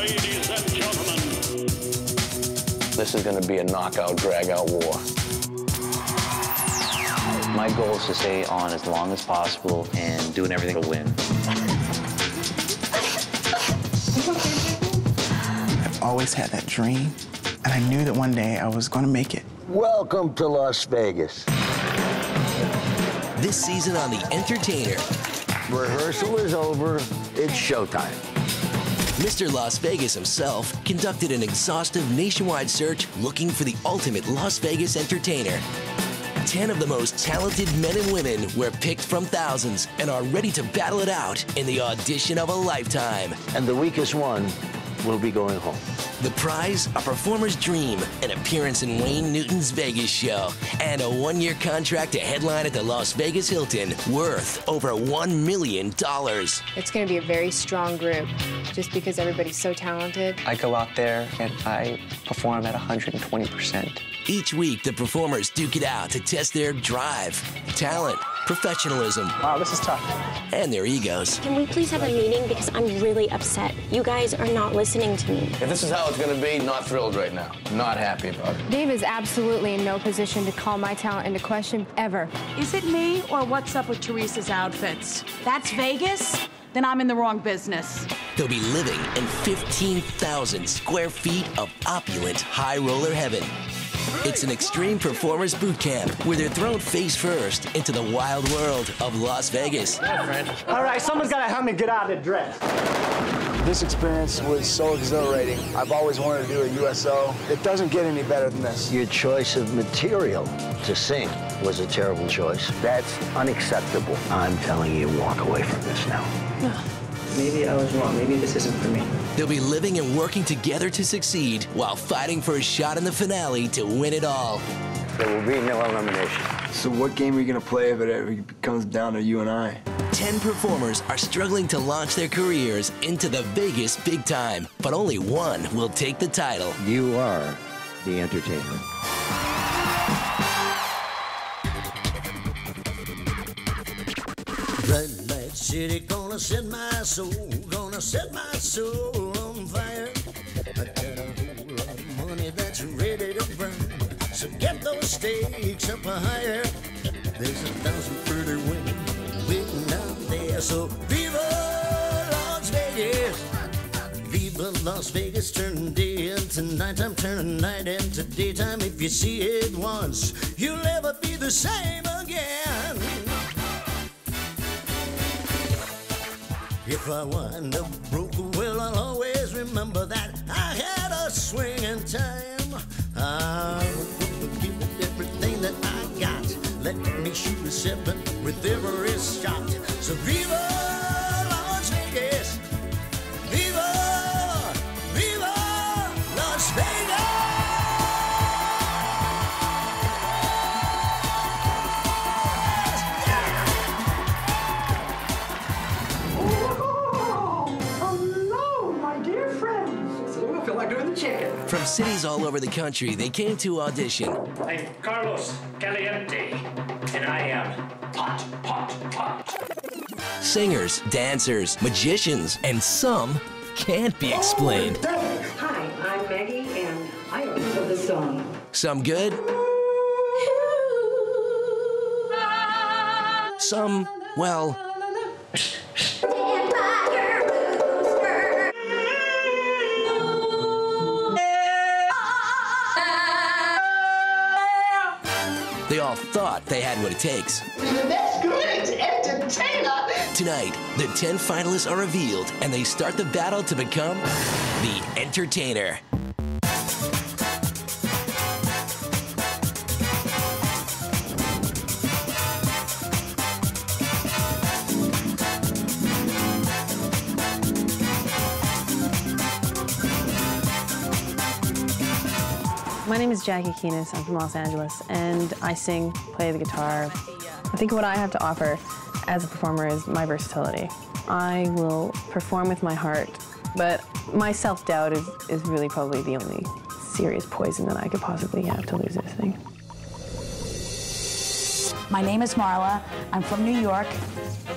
Ladies and gentlemen. This is going to be a knockout, drag-out war. My goal is to stay on as long as possible and doing everything to win. I've always had that dream, and I knew that one day I was going to make it. Welcome to Las Vegas. This season on The Entertainer. Rehearsal is over. It's showtime. Mr. Las Vegas himself conducted an exhaustive nationwide search looking for the ultimate Las Vegas entertainer. 10 of the most talented men and women were picked from thousands and are ready to battle it out in the audition of a lifetime. And the weakest one will be going home. The prize, a performer's dream, an appearance in Wayne Newton's Vegas show, and a one-year contract to headline at the Las Vegas Hilton, worth over $1 million. It's going to be a very strong group, just because everybody's so talented. I go out there and I perform at 120%. Each week, the performers duke it out to test their drive, talent, professionalism. Wow, this is tough. And their egos. Can we please have a meeting? Because I'm really upset. You guys are not listening to me. If this is how it's going to be, not thrilled right now. Not happy about it. Dave is absolutely in no position to call my talent into question, ever. Is it me, or what's up with Teresa's outfits? That's Vegas? Then I'm in the wrong business. They'll be living in 15,000 square feet of opulent high roller heaven. It's an extreme performers boot camp where they're thrown face first into the wild world of Las Vegas. All right, someone's got to help me get out of the dress. This experience was so exhilarating. I've always wanted to do a USO. It doesn't get any better than this. Your choice of material to sing was a terrible choice. That's unacceptable. I'm telling you, walk away from this now. Maybe I was wrong. Maybe this isn't for me. They'll be living and working together to succeed while fighting for a shot in the finale to win it all. There will be no elimination. So what game are you going to play if it comes down to you and I? 10 performers are struggling to launch their careers into the Vegas big time, but only one will take the title. You are the entertainer. Red light city, gonna set my soul on fire. I got a whole lot of money that's ready to burn, so get those stakes up higher. There's 1,000 pretty women waiting out there, so viva Las Vegas, viva Las Vegas. Turn day into nighttime, turn night into daytime. If you see it once, you'll never be the same again. If I wind up broke, well, I'll always remember that I had a swinging time. I'll give it everything that I got. Let me shoot a 7 with every shot. So viva Las Vegas, viva, viva Las Vegas. From cities all over the country, they came to audition. I'm Carlos Caliente, and I am hot. Singers, dancers, magicians, and some can't be explained. Hi, I'm Maggie, and I love this song. Some good. Some, well... They all thought they had what it takes. That's great, entertainer! Tonight, the 10 finalists are revealed, and they start the battle to become the entertainer. My name is Jackie Keenis. I'm from Los Angeles, and I sing, play the guitar. I think what I have to offer as a performer is my versatility. I will perform with my heart, but my self-doubt is really probably the only serious poison that I could possibly have to lose this thing. My name is Marla. I'm from New York.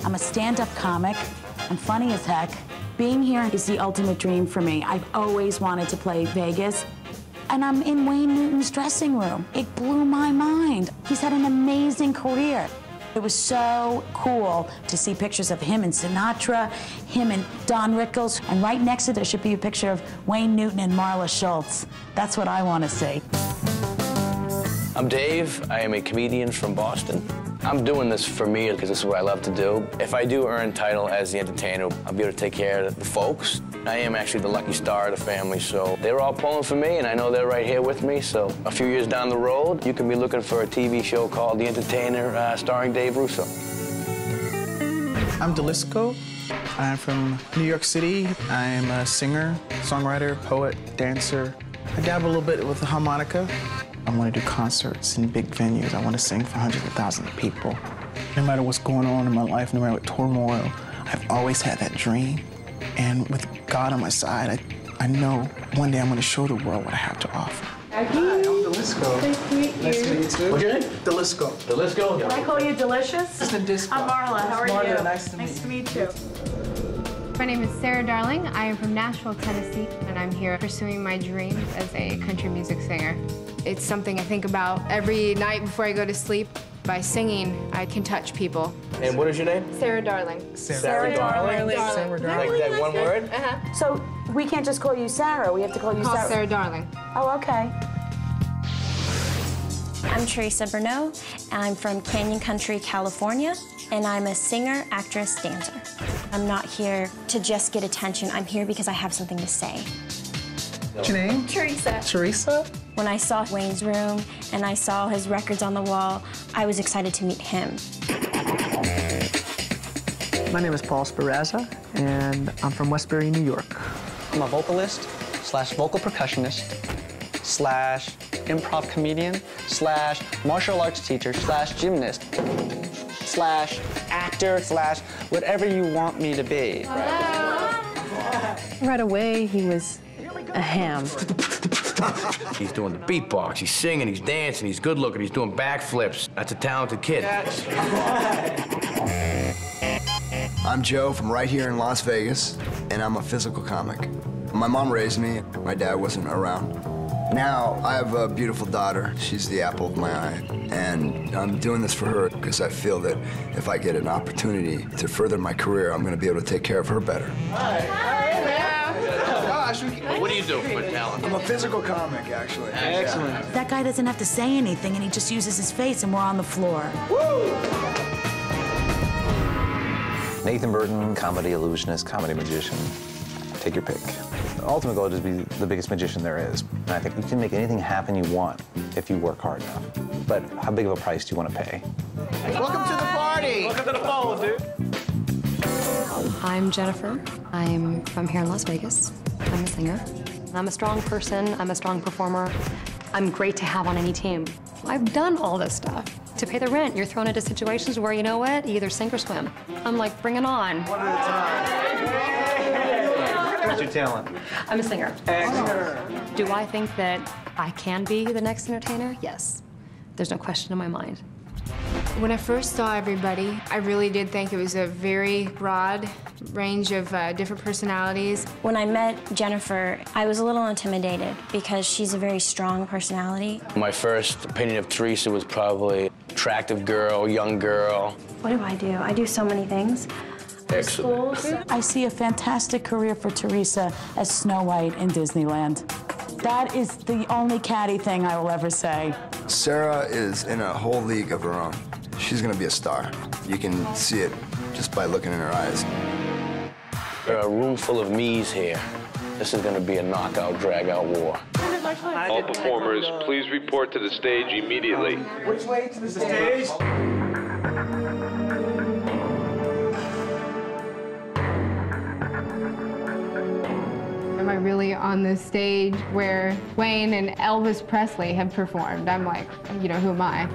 I'm a stand-up comic. I'm funny as heck. Being here is the ultimate dream for me. I've always wanted to play Vegas. And I'm in Wayne Newton's dressing room. It blew my mind. He's had an amazing career. It was so cool to see pictures of him and Sinatra, him and Don Rickles, and right next to there should be a picture of Wayne Newton and Marla Schultz. That's what I want to see. I'm Dave. I am a comedian from Boston. I'm doing this for me because this is what I love to do. If I do earn title as the entertainer, I'll be able to take care of the folks. I am actually the lucky star of the family, so they're all pulling for me, and I know they're right here with me. So a few years down the road, you can be looking for a TV show called The Entertainer, starring Dave Russo. I'm Delisco. I'm from New York City. I am a singer, songwriter, poet, dancer. I dabble a little bit with the harmonica. I want to do concerts in big venues. I want to sing for hundreds of thousands of people. No matter what's going on in my life, no matter what turmoil, I've always had that dream. And with God on my side, I know one day I'm going to show the world what I have to offer. Hi, I'm Delisco. Nice to meet you. Nice to meet you too. What's your name? Delisco. Delisco? Can I call you Delicious? It's Disco. I'm Marla. How are Marla, you? nice to meet you. My name is Sarah Darling. I am from Nashville, Tennessee, and I'm here pursuing my dreams as a country music singer. It's something I think about every night before I go to sleep. By singing, I can touch people. And what is your name? Sarah Darling. Sarah Darling? Sarah Darling. Like that one word? Uh-huh. So we can't just call you Sarah. We have to call you Sarah. Sarah Darling. Oh, okay. I'm Teresa Bernot. I'm from Canyon Country, California, and I'm a singer, actress, dancer. I'm not here to just get attention. I'm here because I have something to say. What's your name? Teresa. Teresa? When I saw Wayne's room and I saw his records on the wall, I was excited to meet him. My name is Paul Sperazza, and I'm from Westbury, New York. I'm a vocalist / vocal percussionist / improv comedian / martial arts teacher / gymnast / actor / whatever you want me to be. Right away, he was a ham. He's doing the beatbox, he's singing, he's dancing, he's good looking, he's doing backflips. That's a talented kid. I'm Joe from right here in Las Vegas, and I'm a physical comic. My mom raised me, my dad wasn't around. Now I have a beautiful daughter. She's the apple of my eye, and I'm doing this for her because I feel that if I get an opportunity to further my career, I'm going to be able to take care of her better. What do you do for talent? I'm a physical comic, actually. Excellent. That guy doesn't have to say anything, and he just uses his face, and we're on the floor. Nathan Burton, comedy illusionist, comedy magician. Take your pick. The ultimate goal is to be the biggest magician there is. And I think you can make anything happen you want if you work hard enough. But how big of a price do you want to pay? Welcome to the party. Welcome to the phone, dude. I'm Jennifer. I'm from here in Las Vegas. I'm a singer. I'm a strong person. I'm a strong performer. I'm great to have on any team. I've done all this stuff. To pay the rent, you're thrown into situations where, you know what, you either sink or swim. I'm like, bring it on. One at a time. What's your talent? I'm a singer. Excellent. Do I think that I can be the next entertainer? Yes. There's no question in my mind. When I first saw everybody, I really did think it was a very broad range of different personalities. When I met Jennifer, I was a little intimidated because she's a very strong personality. My first opinion of Teresa was probably attractive girl, young girl. What do? I do so many things. Excellent. I see a fantastic career for Teresa as Snow White in Disneyland. That is the only catty thing I will ever say. Sarah is in a whole league of her own. She's going to be a star. You can see it just by looking in her eyes. There are a room full of me's here. This is going to be a knockout, drag-out war. All performers, please report to the stage immediately. Which way to the stage? Am I really on this stage where Wayne and Elvis Presley have performed? I'm like, you know, who am I?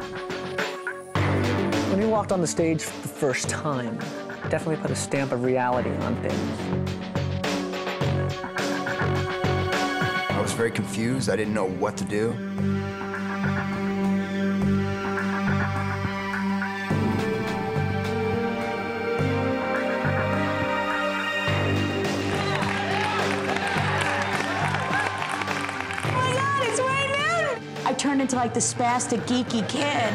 When you walked on the stage for the first time, definitely put a stamp of reality on things. I was very confused. I didn't know what to do. turned into like the spastic, geeky kid.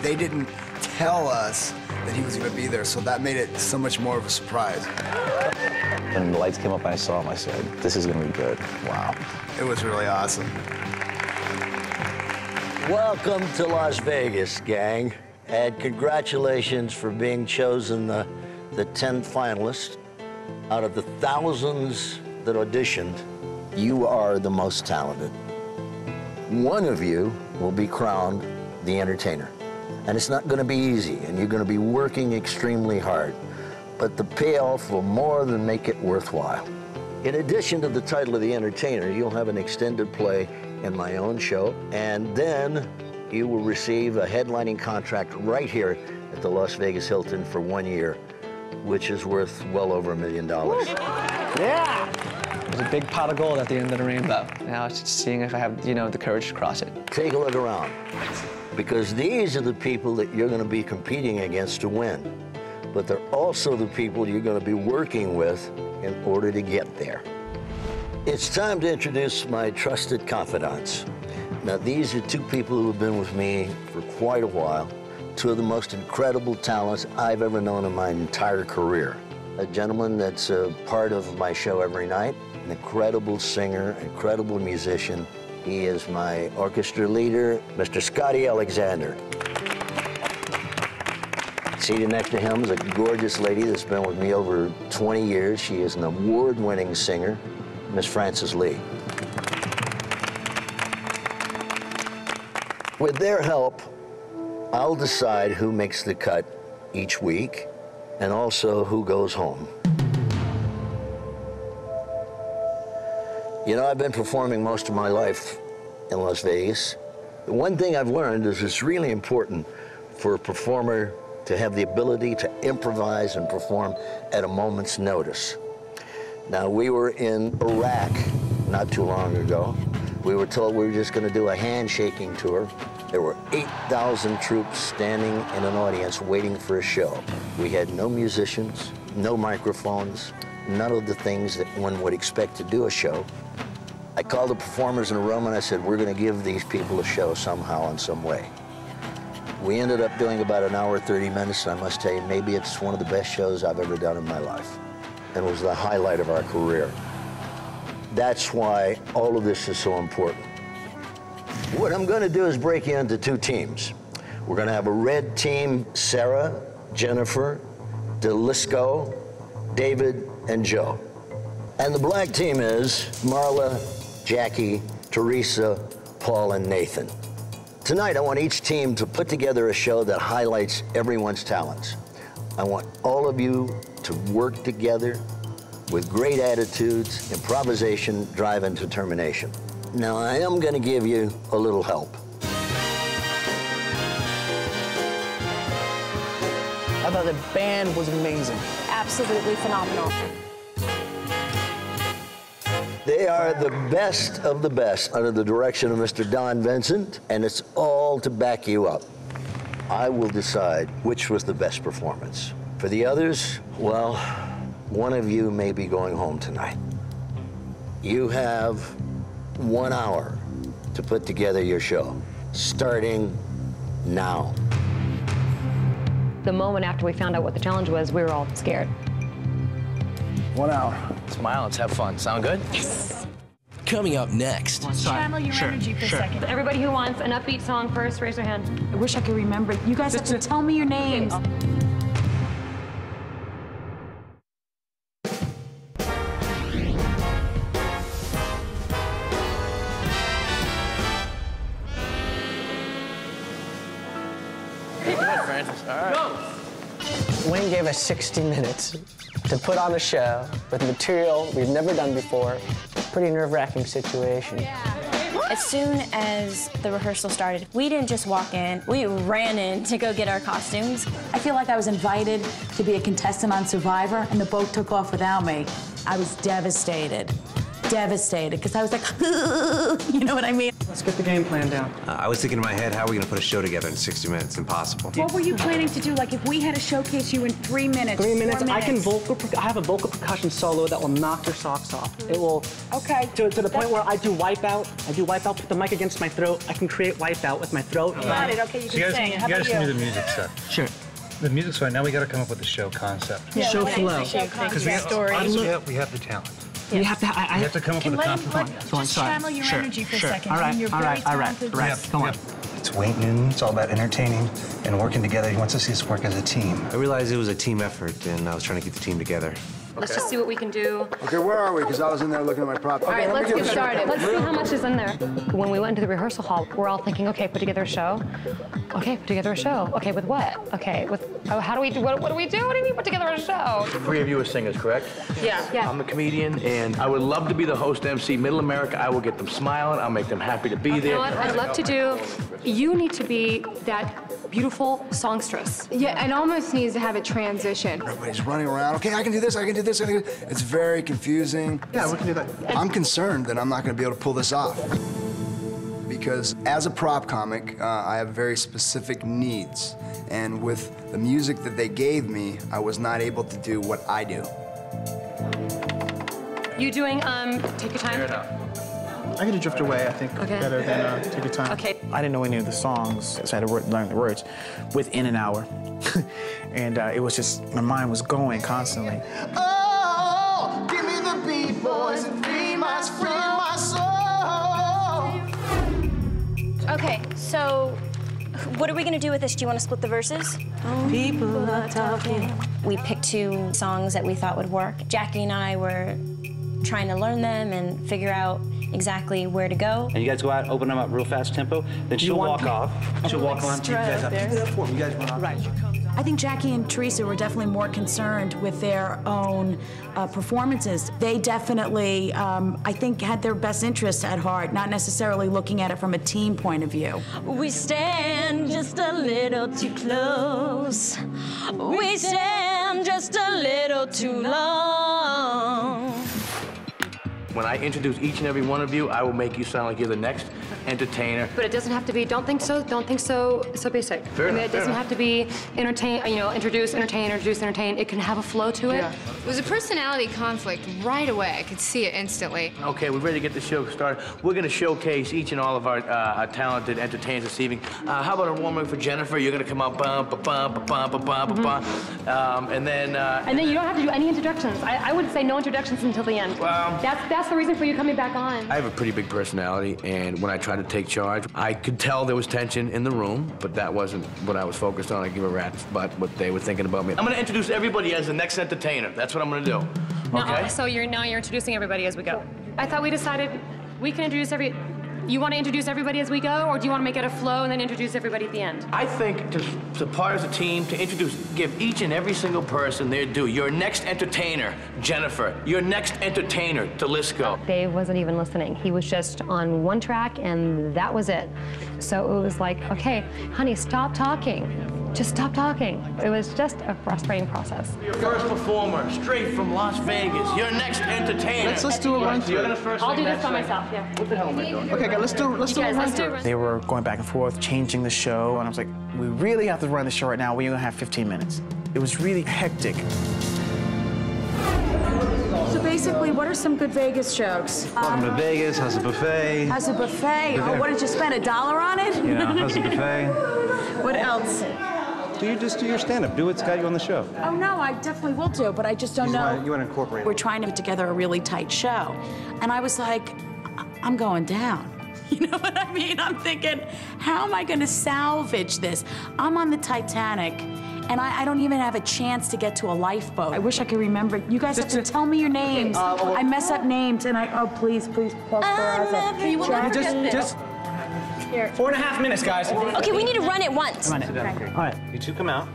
They didn't tell us that he was going to be there, so that made it so much more of a surprise. When the lights came up and I saw him, I said, this is going to be good. Wow. It was really awesome. Welcome to Las Vegas, gang, and congratulations for being chosen the 10th finalist. Out of the thousands that auditioned, you are the most talented. One of you will be crowned the entertainer. And it's not going to be easy, and you're going to be working extremely hard. But the payoff will more than make it worthwhile. In addition to the title of the entertainer, you'll have an extended play in my own show, and then you will receive a headlining contract right here at the Las Vegas Hilton for 1 year, which is worth well over $1 million. Yeah! There's a big pot of gold at the end of the rainbow. Now it's just seeing if I have, the courage to cross it. Take a look around, because these are the people that you're going to be competing against to win. But they're also the people you're going to be working with in order to get there. It's time to introduce my trusted confidants. Now, these are two people who have been with me for quite a while, two of the most incredible talents I've ever known in my entire career. A gentleman that's a part of my show every night, an incredible singer, incredible musician. He is my orchestra leader, Mr. Scotty Alexander. Seated next to him is a gorgeous lady that's been with me over 20 years. She is an award-winning singer, Miss Frances Lee. With their help, I'll decide who makes the cut each week and also who goes home. I've been performing most of my life in Las Vegas. The one thing I've learned is it's really important for a performer to have the ability to improvise and perform at a moment's notice. Now, we were in Iraq not too long ago. We were told we were just going to do a handshaking tour. There were 8,000 troops standing in an audience waiting for a show. We had no musicians, no microphones, none of the things that one would expect to do a show. I called the performers in a room and I said, we're going to give these people a show somehow in some way. We ended up doing about an hour, 30 minutes, and I must tell you, maybe it's one of the best shows I've ever done in my life. And it was the highlight of our career. That's why all of this is so important. What I'm going to do is break you into two teams. We're going to have a red team, Sarah, Jennifer, Delisco, David, and Joe. And the black team is Marla, Jackie, Teresa, Paul, and Nathan. Tonight, I want each team to put together a show that highlights everyone's talents. I want all of you to work together with great attitudes, improvisation, drive, and determination. Now, I am going to give you a little help. I thought the band was amazing. Absolutely phenomenal. They are the best of the best under the direction of Mr. Don Vincent, and it's all to back you up. I will decide which was the best performance. For the others, well, one of you may be going home tonight. You have 1 hour to put together your show, starting now. The moment after we found out what the challenge was, we were all scared. 1 hour. Smile, let's have fun. Sound good? Yes. Coming up next. Channel your energy for a second. Everybody who wants an upbeat song first, raise their hand. I wish I could remember. You guys have to tell me your names. Wayne gave us 60 minutes to put on a show with material we've never done before. Pretty nerve-wracking situation. As soon as the rehearsal started, we didn't just walk in, we ran in to go get our costumes. I feel like I was invited to be a contestant on Survivor, and the boat took off without me. I was devastated. devastated because I was like, you know what I mean? Let's get the game plan down. I was thinking in my head, how are we going to put a show together in 60 minutes? Impossible. What were you planning to do? Like, if we had to showcase you in 3 minutes, 3 minutes. 4 minutes? I have a vocal percussion solo that will knock your socks off. It will. Okay. To the point where I do Wipeout. Put the mic against my throat. I can create Wipeout with my throat. Got it. Okay, you can sing. How about you? You guys can do the music stuff. Sure. The music's fine. Now we got to come up with a show concept. Yeah, show flow. Because we have the talent. Yeah. We have to. We have to come up with a concept. Just channel your energy for a second. All right. Come on. It's Wayne Newton. It's all about entertaining and working together. He wants to see us work as a team. I realized it was a team effort, and I was trying to keep the team together. Let's just see what we can do. Okay, where are we? Because I was in there looking at my prop. All right, let's get started. Let's see how much is in there. When we went into the rehearsal hall, we're all thinking, okay, put together a show. Okay, put together a show. Okay, with what? Okay, with, how do we do, what do we do? What do you mean put together a show? The three of you are singers, correct? Yeah. I'm a comedian, and I would love to be the host MC. Middle America, I will get them smiling. I'll make them happy to be there. You know what I'd love to do? You need to be that beautiful songstress. Yeah, it almost needs to have a transition. Everybody's running around. Okay, I can do this, I can do this, I can do this. It's very confusing. Yeah, we can do that. I'm concerned that I'm not going to be able to pull this off. Because as a prop comic, I have very specific needs. And with the music that they gave me, I was not able to do what I do. You doing, Take Your Time? I could have Drift Away, I think, better than Take Your Time. Okay. I didn't know any of the songs, so I had to learn the words within an hour. And it was just, my mind was going constantly. Oh, give me the beat, boys, and free my soul. Okay, so what are we gonna do with this? Do you want to split the verses? People are talking. We picked 2 songs that we thought would work. Jackie and I were trying to learn them and figure out exactly where to go. And you guys go out, open them up real fast tempo, then she'll walk off. She'll walk on. You guys have to do that for me. You guys run off. Right. I think Jackie and Teresa were definitely more concerned with their own performances. They definitely, I think, had their best interests at heart, not necessarily looking at it from a team point of view. We stand just a little too close. We stand just a little too long. When I introduce each and every one of you, I will make you sound like you're the next entertainer. But it doesn't have to be, don't think so basic. Fair enough, It doesn't have to be introduce, entertain. It can have a flow to it. Yeah. It was a personality conflict right away. I could see it instantly. Okay, we're ready to get the show started. We're going to showcase each and all of our talented entertainers this evening. How about a warm-up for Jennifer? You're going to come out, and then... And then you don't have to do any introductions. I would say no introductions until the end. Well, that's the reason for you coming back on. I have a pretty big personality, and when I tried to take charge, I could tell there was tension in the room, but that wasn't what I was focused on. I give a rat's butt what they were thinking about me. I'm going to introduce everybody as the next entertainer. That's what I'm going to do. Okay? So you're introducing everybody as we go. I thought we decided we can introduce You want to introduce everybody as we go, or do you want to make it a flow and then introduce everybody at the end? I think to part as a team, to give each and every single person their due. Your next entertainer, Jennifer. Your next entertainer, Delisco. Dave wasn't even listening. He was just on one track, and that was it. So it was like, okay, honey, stop talking. Just stop talking. It was just a frustrating process. Your first performer, straight from Las Vegas. Your next entertainer. Let's do a run through. I'll do this by myself, yeah. What the hell am I doing? Okay, guys, let's do a run through. They were going back and forth, changing the show, and I was like, we really have to run the show right now. We only have 15 minutes. It was really hectic. So basically, what are some good Vegas jokes? Welcome to Vegas. How's the buffet? How's a buffet? Oh, what did you spend, $1 on it? You know, how's the buffet? What else? You just do your stand-up. Do what's got you on the show. Oh, no, I definitely will do, but I just don't know. You want to incorporate it. We're trying to put together a really tight show. And I was like, I'm going down. You know what I mean? I'm thinking, how am I going to salvage this? I'm on the Titanic, and I don't even have a chance to get to a lifeboat. I wish I could remember. You guys have to tell me your names. I mess up names, and please, Paul Speraza. Just here. 4.5 minutes, guys. Okay, we need to run it once. Run it. All right, you two come out.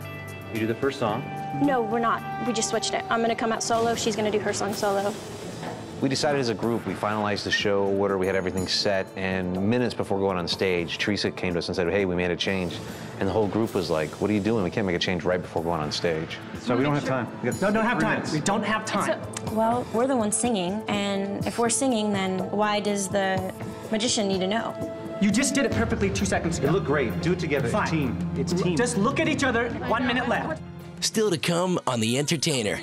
You do the first song. No, we're not. We just switched it. I'm gonna come out solo. She's gonna do her song solo. We decided as a group, we finalized the show order, we had everything set, and minutes before going on stage, Teresa came to us and said, hey, we made a change. And the whole group was like, what are you doing? We can't make a change right before going on stage. So we don't have time. No, don't have time. We don't have time. Well, we're the ones singing, and if we're singing, then why does the magician need to know? You just did it perfectly 2 seconds ago. You look great. Do it together. Fine. Team. It's team. Just look at each other. 1 minute left. Still to come on The Entertainer.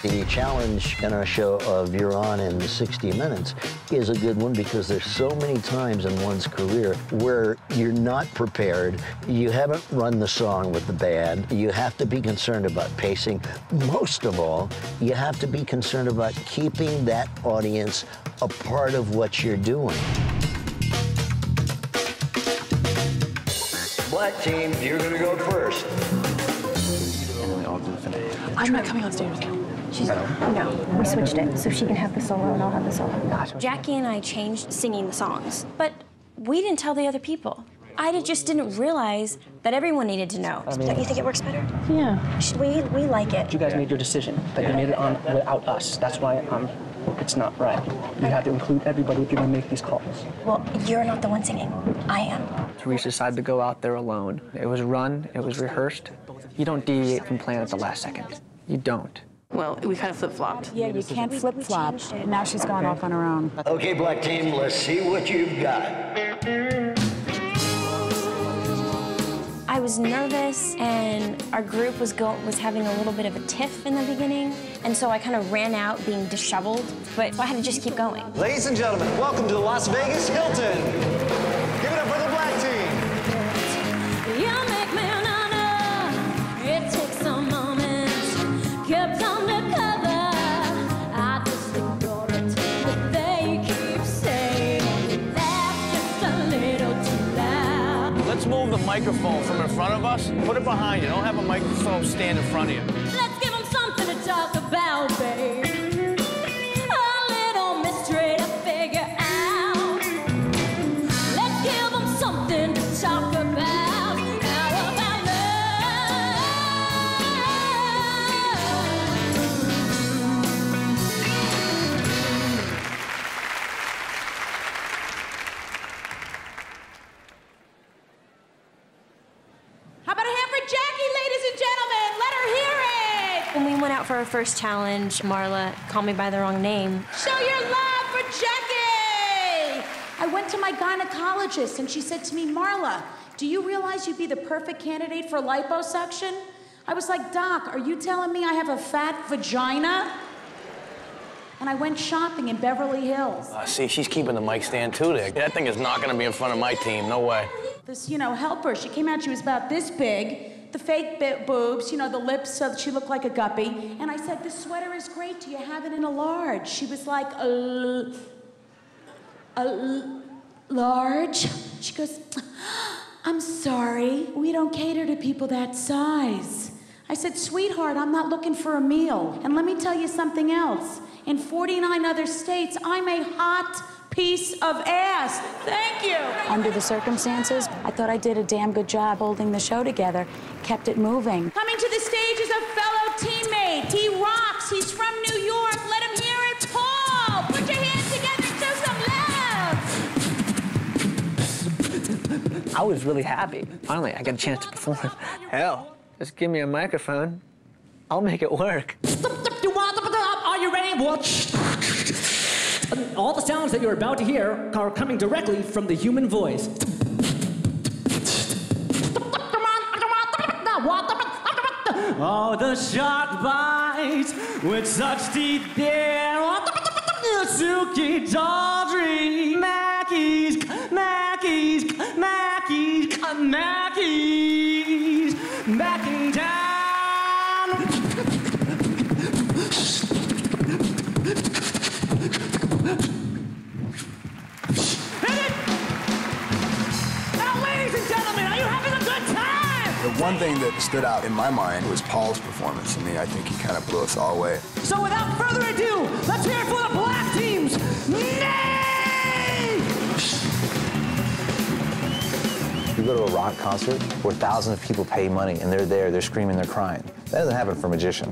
The challenge in our show of You're On in 60 Minutes is a good one because there's so many times in one's career where you're not prepared, you haven't run the song with the band, you have to be concerned about pacing. Most of all, you have to be concerned about keeping that audience a part of what you're doing. Black team, you're gonna go first. And then we all do the finale. I'm not coming on stage with you. No, we switched it, so she can have the solo and I'll have the solo. Jackie and I changed singing the songs, but we didn't tell the other people. I just didn't realize that everyone needed to know. Don't you think it works better? Yeah. We like it. You guys made your decision, but you made it on without us. That's why it's not right. You have to include everybody if you're gonna make these calls. Well, you're not the one singing. I am. Teresa decided to go out there alone. It was run, it was rehearsed. You don't deviate from plan at the last second. You don't. Well, we kind of flip-flopped. Yeah, you can't flip-flop. Now she's gone off on her own. Okay, Black team, let's see what you've got. I was nervous, and our group was having a little bit of a tiff in the beginning, and so I kind of ran out being disheveled, but I had to just keep going. Ladies and gentlemen, welcome to the Las Vegas Hilton. Give it up for the Black team. You make me know it takes some moments, kept undercover. I just ignore it, but they keep saying that's just a little too loud. Let's move the microphone from in front of us. Put it behind you. Don't have a microphone stand in front of you. Let's give them something to talk about, babe. A little mystery to figure out. Let's give them something to talk about. How about love? How about a hand for Jackie, ladies and gentlemen? Let her hear it! When we went out for our first challenge, Marla called me by the wrong name. Show your love for Jackie! I went to my gynecologist and she said to me, Marla, do you realize you'd be the perfect candidate for liposuction? I was like, Doc, are you telling me I have a fat vagina? And I went shopping in Beverly Hills. See, she's keeping the mic stand too there. That thing is not going to be in front of my team. No way. This, helper, she came out, she was about this big, the fake boobs, the lips, so that she looked like a guppy. And I said, this sweater is great, do you have it in a large? She was like, a large? She goes, I'm sorry, we don't cater to people that size. I said, sweetheart, I'm not looking for a meal. And let me tell you something else. In 49 other states, I'm a hot piece of ass. Thank you. Under the circumstances, I thought I did a damn good job holding the show together, kept it moving. Coming to the stage is a fellow teammate. He rocks. He's from New York. Let him hear it, Paul. Put your hands together and show some love. I was really happy. Finally, I got a chance to perform. Hell, just give me a microphone. I'll make it work. Are you ready? Watch. All the sounds that you're about to hear are coming directly from the human voice. Oh, the shark bites with such teeth there. Suki Daldry, Mackey's, backing down. Now, ladies and gentlemen, are you having a good time? The one thing that stood out in my mind was Paul's performance. I think he kind of blew us all away. So without further ado, let's hear it for the Black team's Nate! go to a rock concert where thousands of people pay money and they're there, they're screaming, they're crying. That doesn't happen for a magician.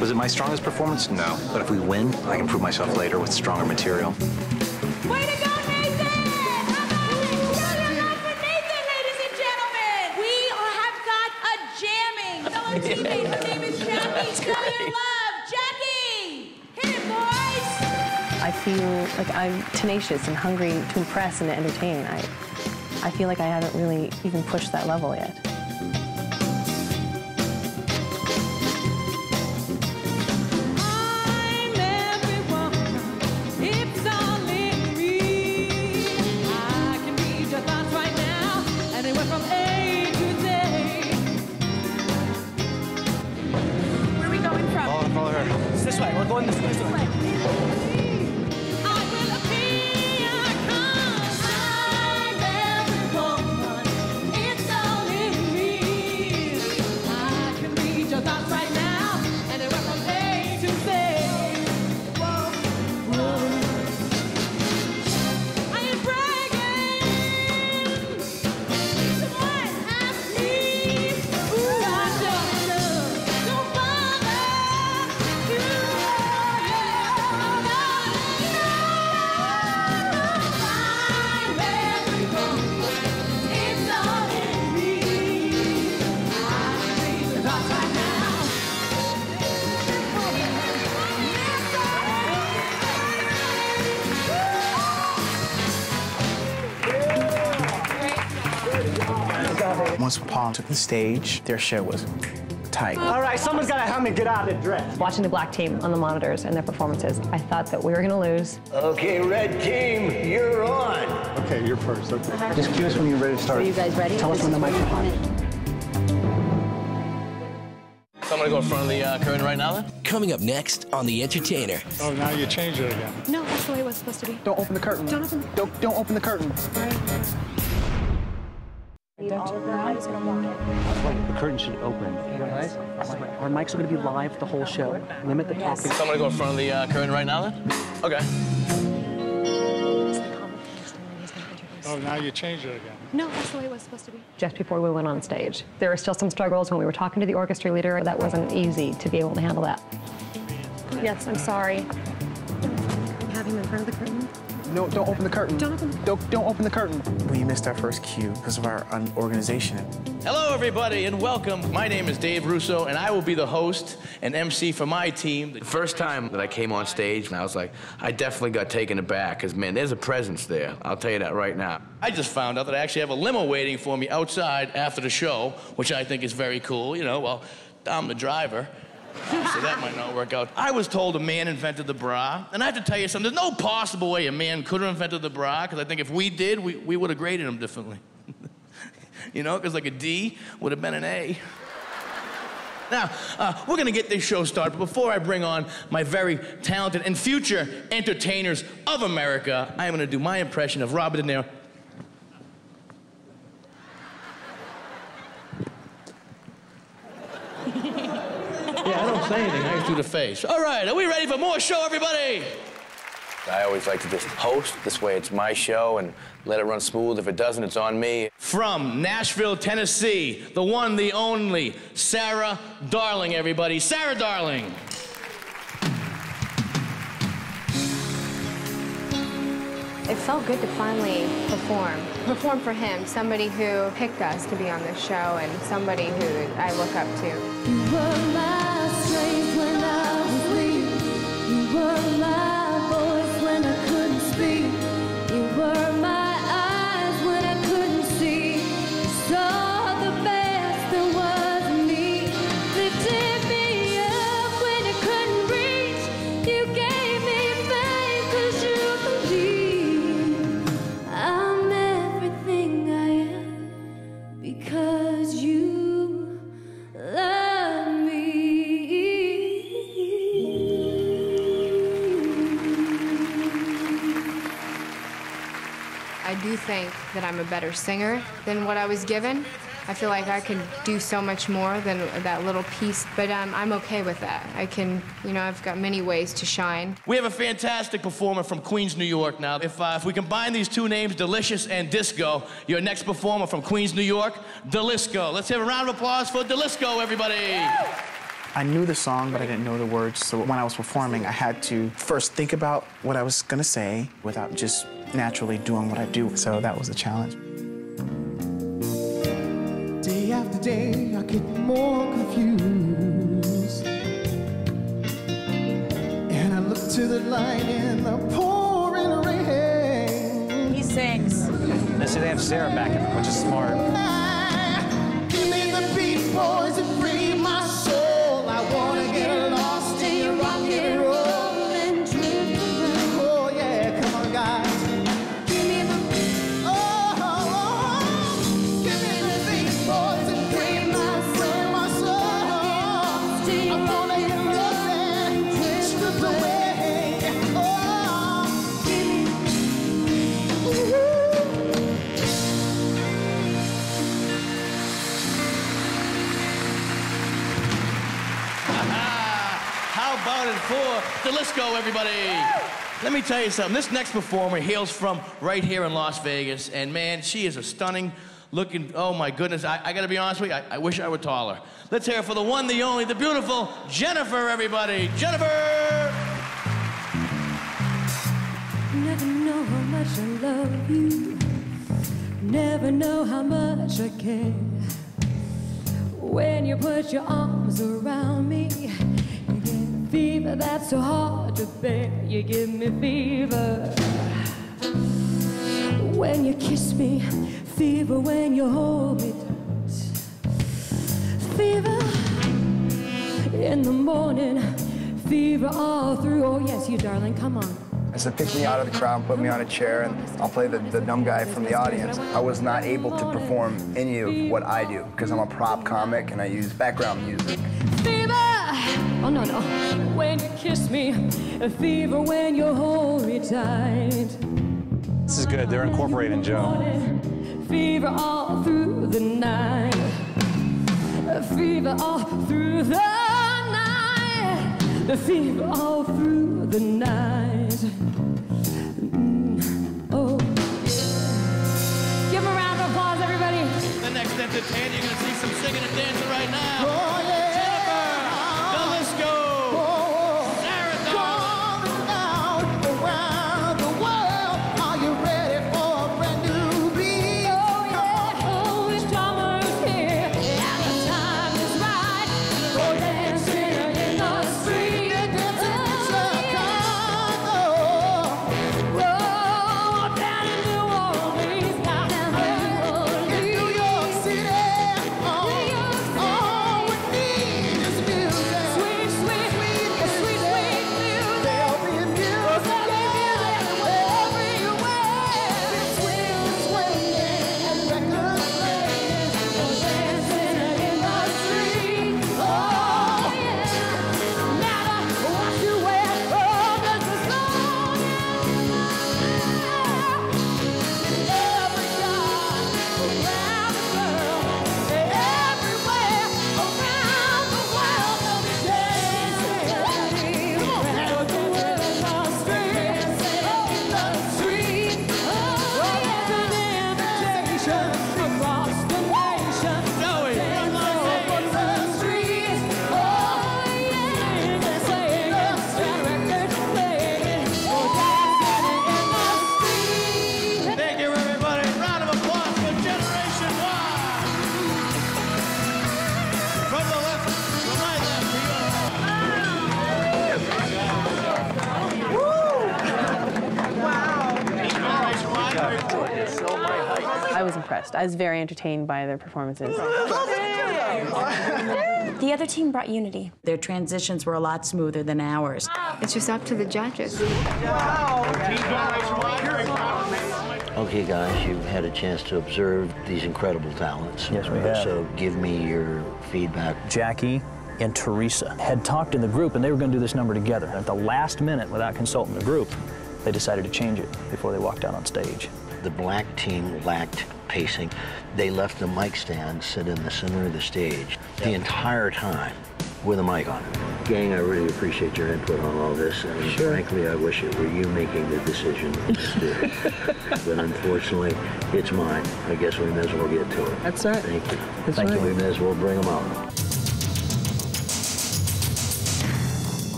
Was it my strongest performance? No. But if we win, I can prove myself later with stronger material. Way to go, Nathan! Nathan, ladies and gentlemen. We have got a jamming fellow teammate. Her name is Jackie. Show your love. Jackie! Hit it, boys! I feel like I'm tenacious and hungry to impress and to entertain. I feel like I haven't really even pushed that level yet. This way, we're going this way. Once Paul took the stage, their show was tight. All right, someone's got to help me get out of the dress. Watching the black team on the monitors and their performances, I thought that we were going to lose. Okay, red team, you're on. Okay, you're first. Okay. Just cue us when you're ready to start. Are you guys ready? Tell us when the mic's on. So I'm gonna go in front of the curtain right now then? Coming up next on The Entertainer. Oh, now you changed it again. No, that's the way it was supposed to be. Don't open the curtain. Don't open. Don't open the curtain. The curtain should open. Guys, our mics are going to be live the whole show. Limit the talking. So I'm gonna go in front of the curtain right now then? Okay. Oh, now you changed it again. No, that's the way it was supposed to be. Just before we went on stage, there were still some struggles when we were talking to the orchestra leader. That wasn't easy to be able to handle that. Yes, I'm sorry. Have him in front of the curtain. No, don't open the curtain. Don't open. Don't open the curtain. We missed our first cue because of our unorganization. Hello, everybody, and welcome. My name is Dave Russo, and I will be the host and MC for my team. The first time that I came on stage, I was like, I definitely got taken aback, because, man, there's a presence there. I'll tell you that right now. I just found out that I actually have a limo waiting for me outside after the show, which I think is very cool. You know, well, I'm the driver. So that might not work out. I was told a man invented the bra, and I have to tell you something. There's no possible way a man could have invented the bra, because I think if we did, we would have graded him differently. You know, because like a D would have been an A. Now, we're gonna get this show started, but before I bring on my very talented and future entertainers of America, I am gonna do my impression of Robert De Niro. Yeah, I don't say anything. I just do the face. All right, are we ready for more show, everybody? I always like to just host. This way it's my show and let it run smooth. If it doesn't, it's on me. From Nashville, Tennessee, the one, the only, Sarah Darling, everybody. Sarah Darling. It felt good to finally perform for him, somebody who picked us to be on this show and somebody who I look up to. You were my strength when I was weak. You were my voice when I couldn't speak. You were my eyes when I couldn't see. You saw the best there was in me. Lifted me up when I couldn't reach. You gave me faith 'cause you believed. I do think that I'm a better singer than what I was given. I feel like I can do so much more than that little piece, but I'm okay with that. I can, you know, I've got many ways to shine. We have a fantastic performer from Queens, New York now. If we combine these two names, Delicious and Disco, your next performer from Queens, New York, Delisco. Let's have a round of applause for Delisco, everybody. I knew the song, but I didn't know the words, so when I was performing, I had to first think about what I was gonna say without just naturally doing what I do, so that was a challenge. Day after day, I get more confused. And I look to the light in the pouring rain. He sings. They say they have Sarah backing them, which is smart. Give me the beat, boys, and free my soul. I wanna get lost in your rock and roll. Oh yeah, come on, guys. Give me the beat. Give me the beat, boys, and free my soul. I wanna get lost and strip away. How about it for Delisco, everybody? Let me tell you something. This next performer hails from right here in Las Vegas, and man, she is a stunning looking, oh my goodness, I gotta be honest with you, I wish I were taller. Let's hear it for the one, the only, the beautiful Jennifer, everybody. Jennifer! Never know how much I love you. Never know how much I care. When you put your arms around me, you get fever that's so hard to bear. You give me fever when you kiss me, fever when you hold me tight, fever in the morning, fever all through. Oh yes, you darling, come on. I said, pick me out of the crowd and put me on a chair, and I'll play the dumb guy from the audience. I was not able to perform any of what I do because I'm a prop comic and I use background music. Fever! Oh, no, no. When you kiss me, a fever when you hold me tight. This is good. They're incorporating Joe. Fever all through the night. A fever all through the night. The fever all through the night. Oh. Give him a round of applause, everybody. The next entertainer, you're gonna see some singing and dancing right now. Oh, yeah. Jennifer, Delisco, Sarah Going out around the world. Are you ready for a brand new beat? Oh, yeah. Oh, this summer's here, and the time is right. Go dancing in the street. I was impressed. I was very entertained by their performances. The other team brought unity. Their transitions were a lot smoother than ours. It's just up to the judges. Okay, guys, you've had a chance to observe these incredible talents. Yes, we have. So give me your feedback. Jackie and Teresa had talked in the group, and they were going to do this number together. At the last minute, without consulting the group, they decided to change it before they walked out on stage. the black team lacked pacing. They left the mic stand sit in the center of the stage the entire time with a mic on. Gang, I really appreciate your input on all this, and frankly, I wish it were you making the decision on the stage. But unfortunately, it's mine. I guess we may as well get to it. That's right. Thank you. That's right. We may as well bring them out.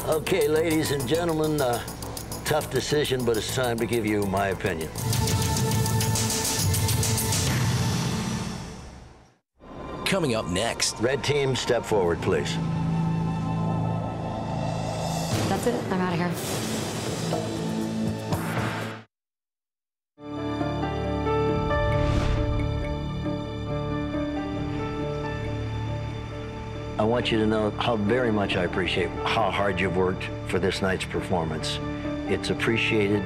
Okay, ladies and gentlemen, tough decision, but it's time to give you my opinion. Coming up next. Red team, step forward, please. That's it. I'm out of here. I want you to know how very much I appreciate how hard you've worked for this night's performance. It's appreciated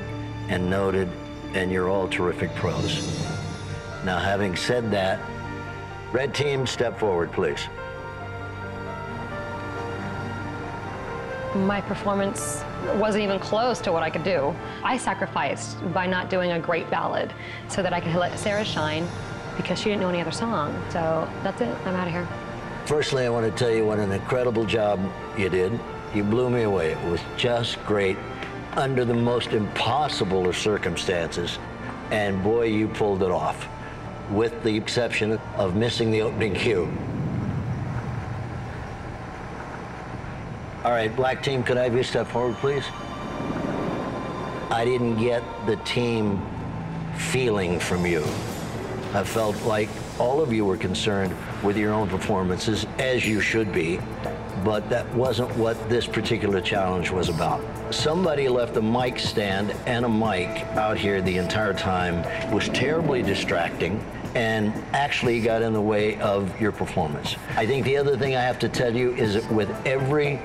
and noted, and you're all terrific pros. Now, having said that, red team, step forward, please. My performance wasn't even close to what I could do. I sacrificed by not doing a great ballad so that I could let Sarah shine because she didn't know any other song. So that's it. I'm out of here. Firstly, I want to tell you what an incredible job you did. You blew me away. It was just great under the most impossible of circumstances. And boy, you pulled it off, with the exception of missing the opening cue. All right, black team, could I have you step forward, please? I didn't get the team feeling from you. I felt like all of you were concerned with your own performances, as you should be, but that wasn't what this particular challenge was about. Somebody left a mic stand and a mic out here the entire time. It was terribly distracting and actually got in the way of your performance. I think the other thing I have to tell you is that with every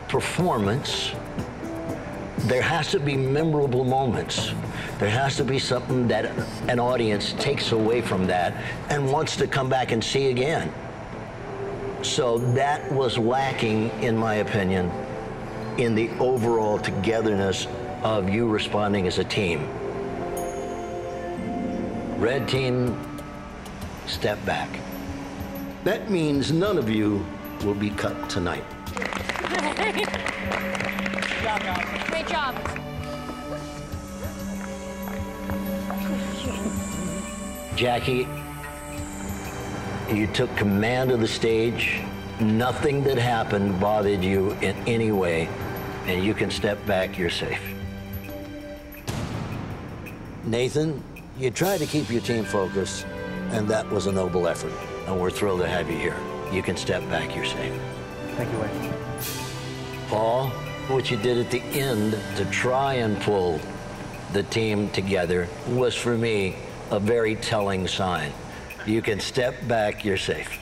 performance, there has to be memorable moments. There has to be something that an audience takes away from that and wants to come back and see again. So that was lacking, in my opinion, in the overall togetherness of you responding as a team. Red team, step back. That means none of you will be cut tonight. Great job. Jackie, you took command of the stage. Nothing that happened bothered you in any way, and you can step back, you're safe. Nathan, you tried to keep your team focused, and that was a noble effort, and we're thrilled to have you here. You can step back, you're safe. Thank you, Wayne. Paul, what you did at the end to try and pull the team together was, for me, a very telling sign. You can step back, you're safe.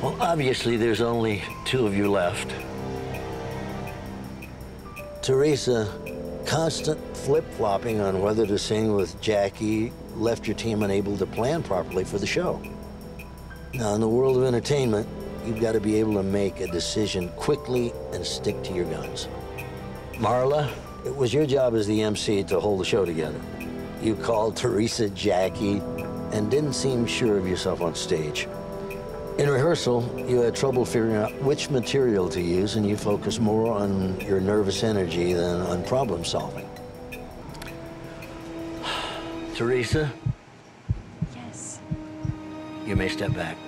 Well, obviously, there's only two of you left. Teresa, constant flip-flopping on whether to sing with Jackie left your team unable to plan properly for the show. Now, in the world of entertainment, you've got to be able to make a decision quickly and stick to your guns. Marla, it was your job as the MC to hold the show together. You called Teresa Jackie and didn't seem sure of yourself on stage. In rehearsal, you had trouble figuring out which material to use, and you focused more on your nervous energy than on problem solving. Teresa? Yes. You may step back.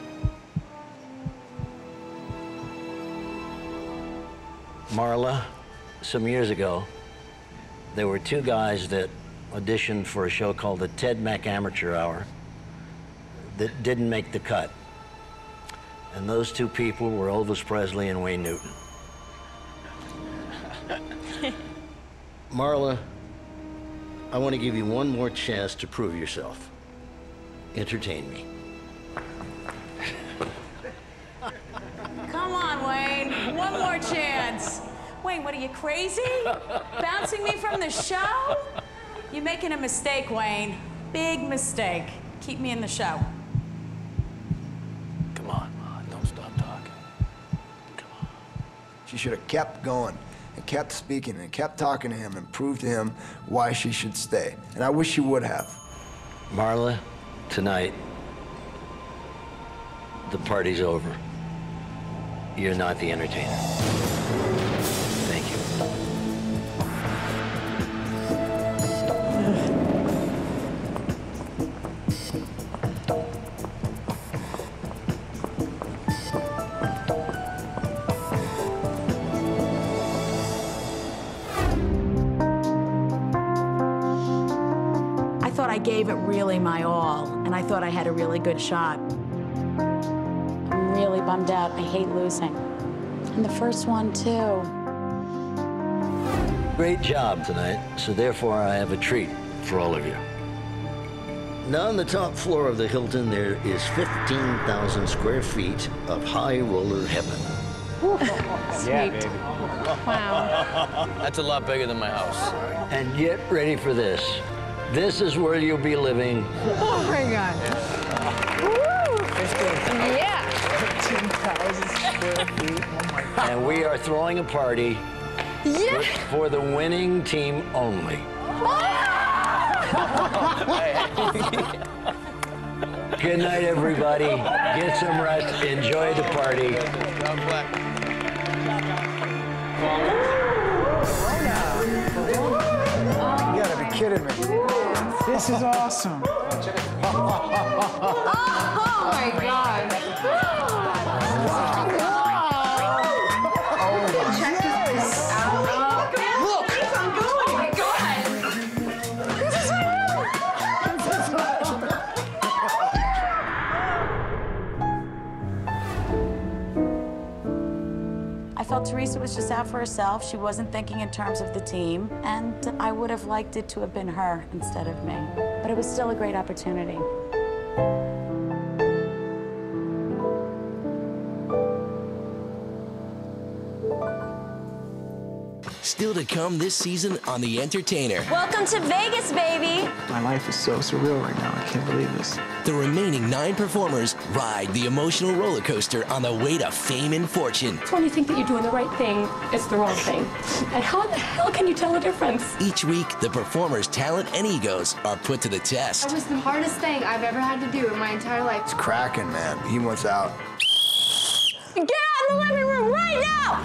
Marla, some years ago, there were two guys that auditioned for a show called the Ted Mack Amateur Hour that didn't make the cut. And those two people were Elvis Presley and Wayne Newton. Marla, I want to give you one more chance to prove yourself. Entertain me. Come on, Wayne. One more chance. Wayne, doing? What are you, crazy? Bouncing me from the show? You're making a mistake, Wayne. Big mistake. Keep me in the show. Come on, Ma, don't stop talking. She should have kept going and kept speaking and kept talking to him and proved to him why she should stay. And I wish she would have. Marla, tonight, the party's over. You're not the entertainer. Thank you. I thought I gave it really my all, and I thought I had a really good shot. I'm really bummed out. I hate losing. And the first one, too. Great job tonight, so therefore I have a treat for all of you. Now on the top floor of the Hilton, there is 15,000 square feet of high roller heaven. Yeah, baby. Wow. That's a lot bigger than my house. And get ready for this. This is where you'll be living. Oh my God. Yeah. 15,000 square feet. Oh my God. And we are throwing a party for the winning team only. Good night, everybody. Get some rest. Enjoy the party. You gotta be kidding me. This is awesome. Oh my God. Check this out. Look. Oh my God. This is I felt Teresa was just out for herself. She wasn't thinking in terms of the team, and I would have liked it to have been her instead of me. But it was still a great opportunity. Still to come this season on The Entertainer. Welcome to Vegas, baby! My life is so surreal right now. I can't believe this. The remaining 9 performers ride the emotional roller coaster on the way to fame and fortune. When you think that you're doing the right thing, it's the wrong thing. And how in the hell can you tell the difference? Each week, the performers' talent and egos are put to the test. That was the hardest thing I've ever had to do in my entire life. It's cracking, man. He wants out. Get out of the living room right now!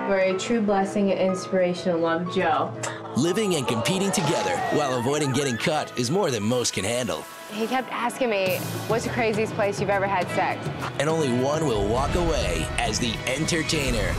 We're a true blessing and inspiration. Love, Joe. Living and competing together while avoiding getting cut is more than most can handle. He kept asking me, what's the craziest place you've ever had sex? And only one will walk away as the Entertainer.